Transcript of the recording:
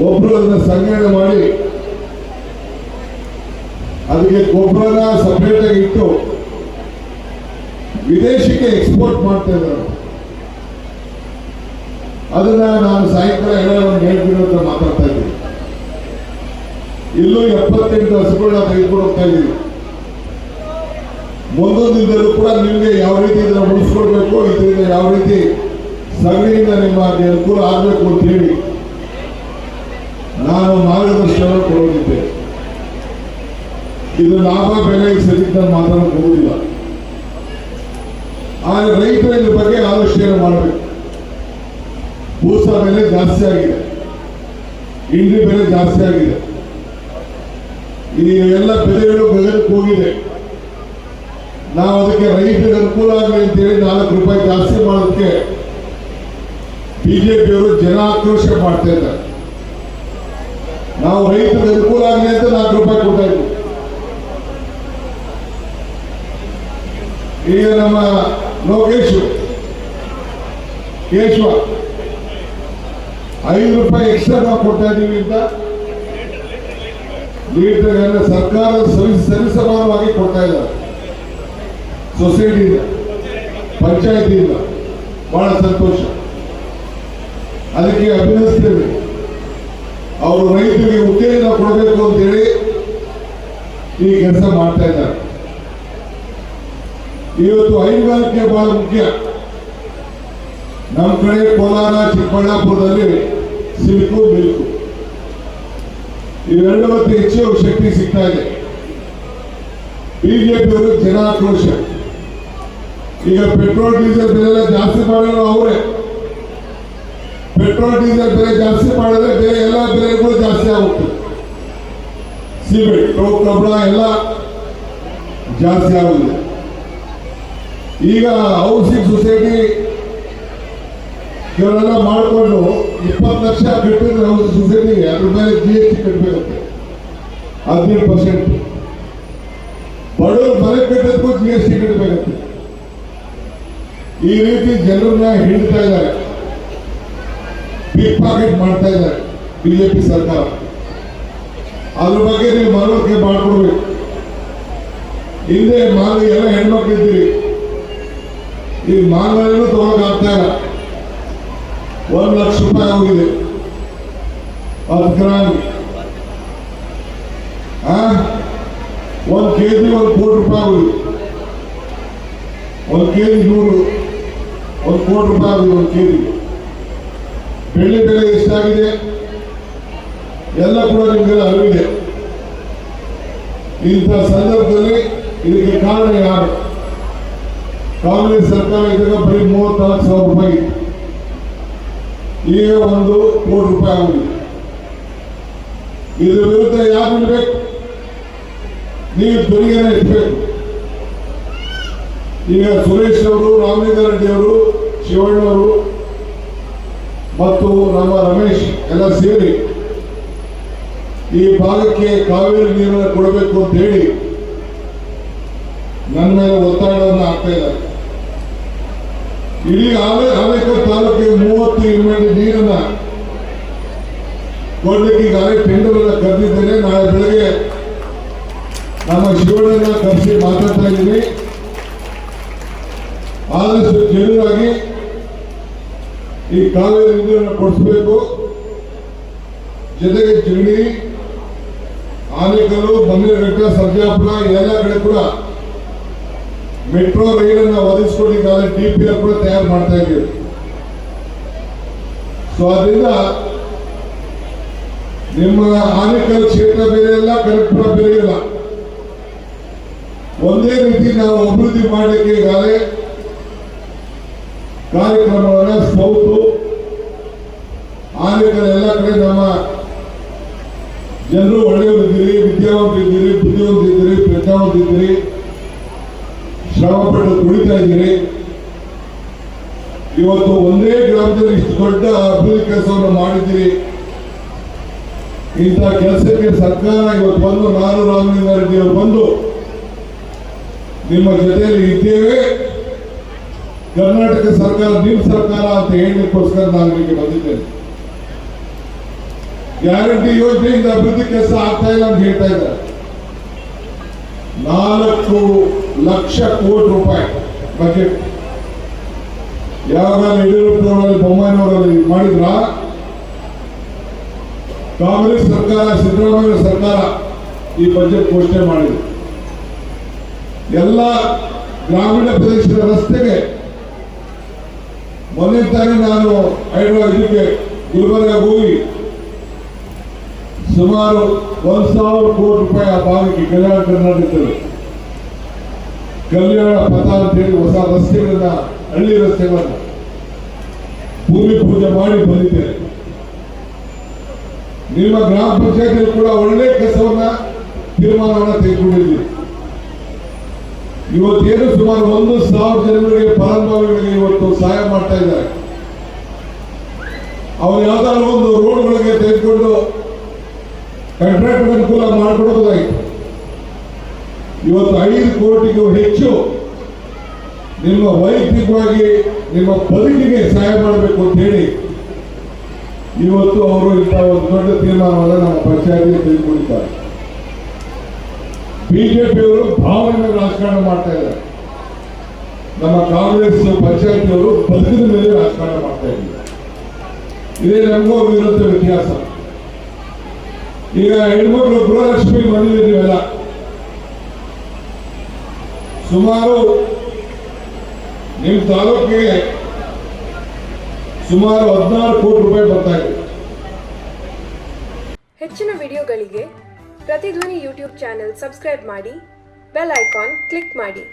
ಒಬ್ರು ಅದನ್ನ ಸಂಗ್ರಹಣೆ ಮಾಡಿ ಅದಕ್ಕೆ ಗೊಬ್ಬರನ ಸಪರೇಟ್ ಆಗಿ ಇಟ್ಟು ವಿದೇಶಕ್ಕೆ ಎಕ್ಸ್ಪೋರ್ಟ್ ಮಾಡ್ತಾ ಇದ್ದಾರೆ. ಅದನ್ನ ನಾನು ಸಾಯಂಕಾಲ ಹೇಳ್ತೀನಿ ಅಂತ ಮಾತಾಡ್ತಾ ಇದ್ದೀನಿ. ಇಲ್ಲೂ 78 ಹಸುಗಳನ್ನ ತೆಗೆದುಕೊಂಡು ಹೋಗ್ತಾ ಇದ್ದೀವಿ. ಮುಂದೊಂದು ದಿನದಲ್ಲೂ ಕೂಡ ನಿಮಗೆ ಯಾವ ರೀತಿ ಇದನ್ನ ಉಳಿಸ್ಕೊಳ್ಬೇಕು, ಇದರಿಂದ ಯಾವ ರೀತಿ ಸಗಣಿಯಿಂದ ನಿಮಗೆ ಅನುಕೂಲ ಆಗಬೇಕು ಅಂತ ಹೇಳಿ ನಾನು ಮಾರ್ಗದರ್ಶನ ಕೊಡೋದಿದ್ದೆ. ಇದು ಲಾಭ ಬೆಲೆ ಸರಿತ ನಾನು ಮಾತಾಡೋಕೆ ಹೋಗುದಿಲ್ಲ. ಆದರೆ ರೈತರು ಇದ್ರ ಬಗ್ಗೆ ಆಲೋಚನೆ ಮಾಡಬೇಕು. ಭೂಸ ಬೆಲೆ ಜಾಸ್ತಿ ಆಗಿದೆ, ಇಂಡಿ ಬೆಲೆ ಜಾಸ್ತಿ ಆಗಿದೆ, ಈ ಎಲ್ಲ ಬೆಲೆಗಳು ಗಗನಕ್ಕೆ ಹೋಗಿದೆ. ನಾವು ಅದಕ್ಕೆ ರೈತರಿಗೆ ಅನುಕೂಲ ಆಗಲಿ ಅಂತೇಳಿ 4 ರೂಪಾಯಿ ಜಾಸ್ತಿ ಮಾಡೋದಕ್ಕೆ ಬಿಜೆಪಿಯವರು ಜನ ಆಕ್ರೋಶ ಮಾಡ್ತಾ ಇದ್ದಾರೆ. ನಾವು ರೈತರಿಗೆ ಅನುಕೂಲ ಆಗಲಿ ಅಂತ 4 ರೂಪಾಯಿ ಕೊಡ್ತಾ ಇದ್ವಿ. ಈಗ ನಮ್ಮ ಲೋಕೇಶ್ ಕೇಶವ 5 ರೂಪಾಯಿ ಎಕ್ಸ್ಟ್ರಾ ನಾವು ಕೊಡ್ತಾ ಇದೀವಿ ಅಂತ ಲೀಟರ್ ಸರ್ಕಾರ ಸರಿಸಮಾನವಾಗಿ ಕೊಡ್ತಾ ಇದ್ದಾರೆ. ಸೊಸೈಟಿಯಿಂದ ಪಂಚಾಯತಿಯಿಂದ ಬಹಳ ಸಂತೋಷ, ಅದಕ್ಕೆ ಅಭಿನಂದಿಸ್ತೇವೆ. ಅವರು ರೈತರಿಗೆ ಉತ್ತೇಜನ ಕೊಡಬೇಕು ಅಂತೇಳಿ ಈ ಕೆಲಸ ಮಾಡ್ತಾ ಇದ್ದಾರೆ. ಇವತ್ತು ಹೈನುಗಾರಿಕೆ ಬಹಳ ಮುಖ್ಯ. ನಮ್ಮ ಕಡೆ ಕೋಲಾರ, ಚಿಕ್ಕಬಳ್ಳಾಪುರದಲ್ಲಿ ಸಿಲ್ಕು, ಮಿಲ್ಕು ಇವೆರಡು ಮತ್ತೆ ಹೆಚ್ಚು ಶಕ್ತಿ ಸಿಗ್ತಾ ಇದೆ. ಬಿಜೆಪಿಯವರು ಜನಾಕ್ರೋಶ. ಈಗ ಪೆಟ್ರೋಲ್ ಡೀಸೆಲ್ ಬೆಲೆ ಜಾಸ್ತಿ ಮಾಡೋರು ಅವರೇ. ಪೆಟ್ರೋಲ್ ಡೀಸೆಲ್ ಬೆಲೆ ಜಾಸ್ತಿ ಮಾಡಿದ್ರೆ ಬೇರೆ ಎಲ್ಲ ಬೆಲೆಗಳು ಜಾಸ್ತಿ ಆಗುತ್ತೆ. ಸಿಮೆಂಟ್, ಕಬ್ಬಣ ಎಲ್ಲ ಜಾಸ್ತಿ ಆಗುತ್ತೆ. ಈಗ ಹೌಸಿಂಗ್ ಸೊಸೈಟಿ ಇವರೆಲ್ಲ ಮಾಡಿಕೊಂಡು 20 ಲಕ್ಷ ಕಟ್ಟಿದ್ರೆ ಹೌಸಿಂಗ್ ಸೊಸೈಟಿಗೆ ಅದ್ರ ಮೇಲೆ GST ಕಟ್ಟಬೇಕಂತೆ 15%. ಬಡವರು ಮನೆ ಕಟ್ಟೋದಕ್ಕೂ GST ಕಟ್ಟಬೇಕಂತೆ. ಈ ರೀತಿ ಜನರನ್ನ ಹಿಡಿತಾ ಇದ್ದಾರೆ, ಪಿಕ್ ಪಾಕೆಟ್ ಮಾಡ್ತಾ ಇದ್ದಾರೆ ಬಿಜೆಪಿ ಸರ್ಕಾರ. ಅದ್ರ ಬಗ್ಗೆ ನೀವು ಮನವರಿಕೆ ಮಾಡ್ಕೊಡ್ಬೇಕು. ಹಿಂದೆ ಮಾಂಗ ಎಲ್ಲ ಹೆಣ್ಮಕ್ಳು ಇದ್ದೀರಿ, ಈ ಮಾಂಗನೂ ತಗೊಳಕ್ ಆಗ್ತಾ ಇಲ್ಲ. 1 ಲಕ್ಷ ರೂಪಾಯಿ ಹೋಗಿದೆ 10 ಗ್ರಾಮ್. 1 kg 1 ಕೋಟಿ ರೂಪಾಯಿ ಹೋಗಿದೆ. 1 kg 100, 1 ಕೋಟಿ ರೂಪಾಯಿ ಆಗಿದೆ 1 kg. ಬೆಳ್ಳಿ ಬೆಲೆ ಎಷ್ಟಾಗಿದೆ ಎಲ್ಲ ಕೂಡ ನಿಮಗೆಲ್ಲ ಅರಿವಿದೆ. ಇಂಥ ಸಂದರ್ಭದಲ್ಲಿ ಇದಕ್ಕೆ ಕಾರಣ ಯಾರು? ಕಾಂಗ್ರೆಸ್ ಸರ್ಕಾರ ಇದ್ದಾಗ ಬರೀ 34,000 ರೂಪಾಯಿ, ಈಗ 1 ಕೋಟಿ ರೂಪಾಯಿ ಆಗಿದೆ. ಇದ್ರ ವಿರುದ್ಧ ಯಾರು ನಿಲ್ಬೇಕು? ನೀವು ಧ್ವನಿಯನ್ನು ಎತ್ತಬೇಕು. ಈಗ ಸುರೇಶ್ ಅವರು, ರಾಮಲಿಂಗ ರೆಡ್ಡಿ ಅವರು, ಶಿವಣ್ಣವರು ಮತ್ತು ನಮ್ಮ ರಮೇಶ್ ಎಲ್ಲ ಸೇರಿ ಈ ಭಾಗಕ್ಕೆ ಕಾವೇರಿ ನೀರನ್ನು ಕೊಡಬೇಕು ಅಂತ ಹೇಳಿ ನನ್ನ ಮೇಲೆ ಒತ್ತಡವನ್ನು ಹಾಕ್ತಾ ಇದ್ದಾರೆ. ಇಡೀ ಆನೇಕಲ್ ತಾಲೂಕಿಗೆ 30 ಯೂನಿಟ್ ನೀರನ್ನ ಕೊಡ್ಲಿಕ್ಕೆ ಈಗಾಗಲೇ ಟೆಂಡರ್ ಅನ್ನ ಕರೆದಿದ್ದೇನೆ. ನಾಳೆ ಬೆಳಗ್ಗೆ ನಮ್ಮ ಶಿವಣ್ಣನ ಕರೆಸಿ ಮಾತಾಡ್ತಾ ಇದ್ದೀನಿ. ಆದಷ್ಟು ಜರೂರಾಗಿ ಈ ಕಾವೇರಿ ನೀರನ್ನು ಕೊಡಿಸಬೇಕು. ಜೊತೆಗೆ ಜಿಗಣಿ, ಆನೇಕಲ್ಲು, ಬಂದಿರಘಟ್ಟ, ಸರ್ಜಾಪುರ ಎಲ್ಲ ಕಡೆ ಕೂಡ ಮೆಟ್ರೋ ರೈಲನ್ನು ಒದಗಿಸಿಕೊಂಡಿದ್ದಾರೆ. DPR ಕೂಡ ತಯಾರು ಮಾಡ್ತಾ ಇದ್ದೀವಿ. ಸೊ ಅದರಿಂದ ನಿಮ್ಮ ಆನೇಕಲ್ ಕ್ಷೇತ್ರ ಬೇರೆ ಇಲ್ಲ, ಕನಕಪುರ ಬೇರೆ ಇಲ್ಲ. ಒಂದೇ ರೀತಿ ನಾವು ಅಭಿವೃದ್ಧಿ ಮಾಡಲಿಕ್ಕೆ ಈಗಾಗಲೇ ಕಾರ್ಯಕ್ರಮಗಳನ್ನ ಸೌತು ಆನೇಕಲ್ ಎಲ್ಲ ಕಡೆ ನಮ್ಮ ಜನರು ಒಳ್ಳೆಯವರಿದ್ದೀರಿ, ವಿದ್ಯಾವಂತರಿದ್ದೀರಿ, ಬುದ್ಧಿವಂತಿದ್ದೀರಿ, ಪ್ರಜ್ಞಾವಂತಿದ್ದೀರಿ, ಶ್ರಮಪಟ್ಟು ದುಡಿತಾ ಇದ್ದೀರಿ. ಇವತ್ತು ಒಂದೇ ಗ್ರಾಮದಲ್ಲಿ ಇಷ್ಟು ದೊಡ್ಡ ಅಭಿವೃದ್ಧಿ ಕೆಲಸವನ್ನು ಮಾಡಿದ್ದೀರಿ. ಇಂಥ ಕೆಲಸಕ್ಕೆ ಸರ್ಕಾರ ಇವತ್ತು ಬಂದು, ನಾನು ರಾಮಲಿಂಗ ರೆಡ್ಡಿ ಅವರು ಬಂದು ನಿಮ್ಮ ಜೊತೆಯಲ್ಲಿ ಇದ್ದೇವೆ. ಕರ್ನಾಟಕ ಸರ್ಕಾರ ನಿಮ್ಮ ಸರ್ಕಾರ ಅಂತ ಹೇಳಲಿಕ್ಕೋಸ್ಕರ ನಾನು ಇಲ್ಲಿಗೆ ಬಂದಿದ್ದೇನೆ. ಗ್ಯಾರಂಟಿ ಯೋಜನೆಯಿಂದ ಅಭಿವೃದ್ಧಿ ಕೆಲಸ ಆಗ್ತಾ ಇಲ್ಲ ಅಂತ ಹೇಳ್ತಾ ಇದ್ದಾರೆ. 4 ಲಕ್ಷ ಕೋಟಿ ರೂಪಾಯಿ ಬಜೆಟ್ ಯಾವಾಗ ಯಡಿಯೂರಪ್ಪನವರಲ್ಲಿ ಬೊಮ್ಮಾಯಿನವರಲ್ಲಿ ಮಾಡಿದ್ರ? ಕಾಂಗ್ರೆಸ್ ಸರ್ಕಾರ, ಸಿದ್ದರಾಮಯ್ಯ ಸರ್ಕಾರ ಈ ಬಜೆಟ್ ಘೋಷಣೆ ಮಾಡಿದೆ. ಎಲ್ಲ ಗ್ರಾಮೀಣ ಪ್ರದೇಶದ ರಸ್ತೆಗೆ ಮೊನ್ನೆ ತಾನೇ ನಾನು ಇದಕ್ಕೆ ಗುಲ್ಬರ್ಗ ಹೋಗಿ ಸುಮಾರು 1,000 ಕೋಟಿ ರೂಪಾಯಿ ಆ ಭಾಗಕ್ಕೆ ಕಲ್ಯಾಣ ಕರ್ನಾಟಕದಲ್ಲಿ ಕಲ್ಯಾಣ ಪಥ ಅಂತೇಳಿ ಹೊಸ ರಸ್ತೆಗಳನ್ನ, ಹಳ್ಳಿ ರಸ್ತೆಗಳನ್ನ ಭೂಮಿ ಪೂಜೆ ಮಾಡಿ ಬಂದಿದ್ದೇನೆ. ನಿಮ್ಮ ಗ್ರಾಮ ಪಂಚಾಯತ್ ಕೂಡ ಒಳ್ಳೆ ಕೆಲಸವನ್ನ ತೀರ್ಮಾನವನ್ನ ತೆಗೆದುಕೊಂಡಿದ್ದೀವಿ. ಇವತ್ತೇನು ಸುಮಾರು 1,000 ಜನರಿಗೆ ಫಲಾನುಭವಿಗಳಿಗೆ ಇವತ್ತು ಸಹಾಯ ಮಾಡ್ತಾ ಇದ್ದಾರೆ. ಅವ್ರು ಯಾವ್ದಾದ್ರು ಒಂದು ರೋಡ್ಗಳಿಗೆ ತೆಗೆದುಕೊಂಡು ಕಾಂಟ್ರಾಕ್ಟ್ ಅನುಕೂಲ ಮಾಡಿಕೊಡಬಹುದಾಗಿತ್ತು. ಇವತ್ತು 5 ಕೋಟಿಗೂ ಹೆಚ್ಚು ನಿಮ್ಮ ವೈಯಕ್ತಿಕವಾಗಿ ನಿಮ್ಮ ಬದುಕಿಗೆ ಸಹಾಯ ಮಾಡಬೇಕು ಅಂತ ಹೇಳಿ ಇವತ್ತು ಅವರು ಇಂಥ ಒಂದು ದೊಡ್ಡ ತೀರ್ಮಾನವನ್ನು ನಮ್ಮ ಪಂಚಾಯತಿಗೆ ತೆಗೆದುಕೊಂಡಿದ್ದಾರೆ. ಬಿಜೆಪಿಯವರು ಭಾವನೆ ರಾಜಕಾರಣ ಮಾಡ್ತಾ ಇದ್ದಾರೆ. ನಮ್ಮ ಕಾಂಗ್ರೆಸ್ ಪಂಚಾಯತಿಯವರು ಬದುಕಿನ ಮೇಲೆ ರಾಜಕಾರಣ ಮಾಡ್ತಾ ಇದ್ದಾರೆ. ಇದೇ ನಮಗೂ ವಿರುದ್ಧ ವ್ಯತ್ಯಾಸ. ಈಗ ಹೆಣ್ಮಕ್ಳು ಗೃಹಲಕ್ಷ್ಮಿ ಬಂದಿದ್ದೀವಲ್ಲ, ಸುಮಾರು ನಿಮ್ಮ ತಾಲೂಕಿಗೆ ಸುಮಾರು 16 ಕೋಟಿ ರೂಪಾಯಿ ಬರ್ತಾ ಇದೆ. ಹೆಚ್ಚಿನ ವಿಡಿಯೋಗಳಿಗೆ ಪ್ರತಿಧ್ವನಿ ಯೂಟ್ಯೂಬ್ ಚಾನೆಲ್ ಸಬ್ಸ್ಕ್ರೈಬ್ ಮಾಡಿ, ಬೆಲ್ ಐಕಾನ್ ಕ್ಲಿಕ್ ಮಾಡಿ.